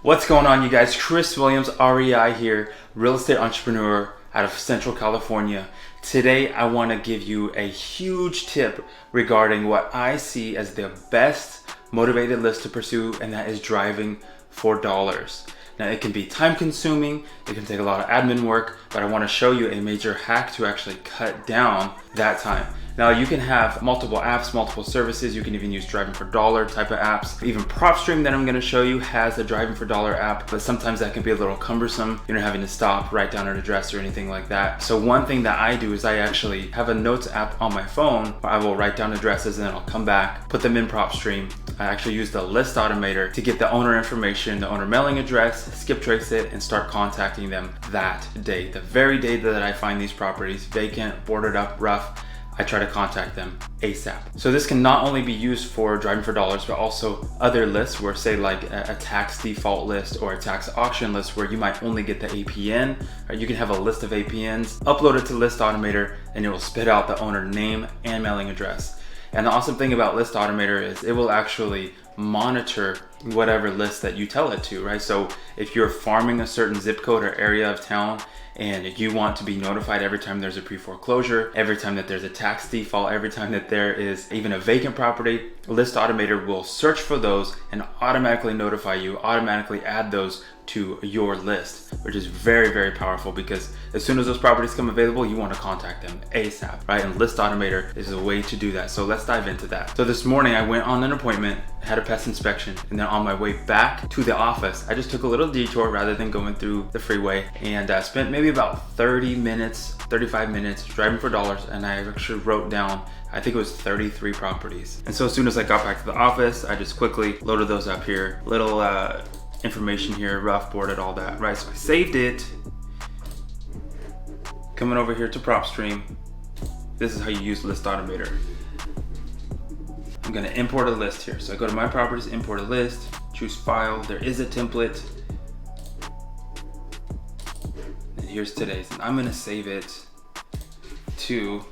What's going on, you guys? Chris Williams, REI here, real estate entrepreneur out of Central California. Today, I want to give you a huge tip regarding what I see as the best motivated list to pursue, and that is driving for dollars. Now, it can be time consuming, it can take a lot of admin work, but I want to show you a major hack to actually cut down that time. Now, you can have multiple apps, multiple services. You can even use driving for dollar type of apps. Even PropStream that I'm going to show you has a driving for dollar app, but sometimes that can be a little cumbersome. You're not having to stop, write down an address or anything like that. So one thing that I do is I actually have a notes app on my phone where I will write down addresses and then I'll come back, put them in PropStream. I actually use the list automator to get the owner information, the owner mailing address, skip trace it, and start contacting them that day. The very day that I find these properties vacant, boarded up, rough, I try to contact them ASAP. So this can not only be used for driving for dollars, but also other lists where, say, like a tax default list or a tax auction list where you might only get the APN, or you can have a list of APNs, upload it to List Automator, and it will spit out the owner name and mailing address. And the awesome thing about List Automator is it will actually monitor whatever list that you tell it to, right? So if you're farming a certain zip code or area of town, and you want to be notified every time there's a pre-foreclosure, every time that there's a tax default, every time that there is even a vacant property, List Automator will search for those and automatically notify you, automatically add those to your list, which is very, very powerful because as soon as those properties come available, you want to contact them ASAP, right? And List Automator is a way to do that. So let's dive into that. So this morning I went on an appointment, had a pest inspection, and then on my way back to the office, I just took a little detour rather than going through the freeway, and spent maybe about 30 minutes, 35 minutes driving for dollars, and I actually wrote down, I think it was 33 properties. And so as soon as I got back to the office, I just quickly loaded those up here. Little information here, rough boarded, all that, right? So I saved it. Coming over here to PropStream. This is how you use List Automator. I'm gonna import a list here. So I go to My Properties, import a list, choose File. There is a template. And here's today's. And I'm gonna save it to,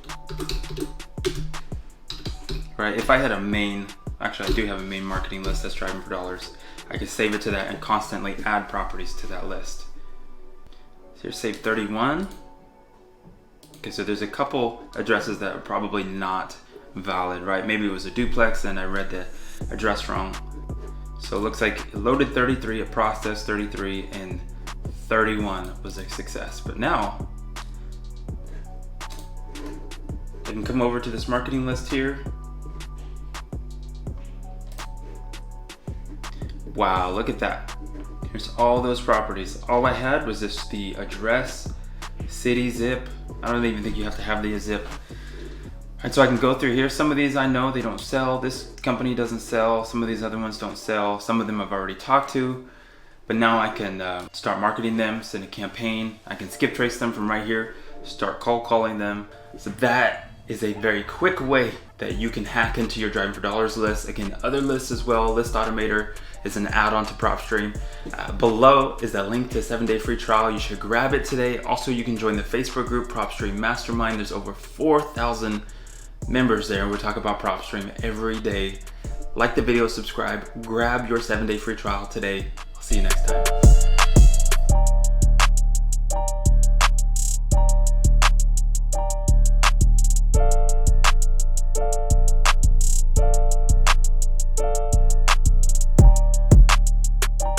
right? If I had a main, actually I do have a main marketing list that's driving for dollars. I can save it to that and constantly add properties to that list. So here's save 31. Okay, so there's a couple addresses that are probably not valid, right? Maybe it was a duplex and I read the address wrong. So it looks like it loaded 33, it processed 33, and 31 was a success. But now, I can come over to this marketing list here. Wow, look at that. Here's all those properties. All I had was just the address, city, zip. I don't even think you have to have the zip. All right, so I can go through here. Some of these I know they don't sell. This company doesn't sell. Some of these other ones don't sell. Some of them I've already talked to. But now I can start marketing them, send a campaign. I can skip trace them from right here, start cold calling them. So that is a very quick way that you can hack into your driving for dollars list. Again, other lists as well. List Automator is an add-on to PropStream. Below is a link to a 7-day free trial. You should grab it today. Also, you can join the Facebook group PropStream Mastermind. There's over 4,000 members there. We talk about PropStream every day. Like the video, subscribe, grab your 7-day free trial today. I'll see you next time.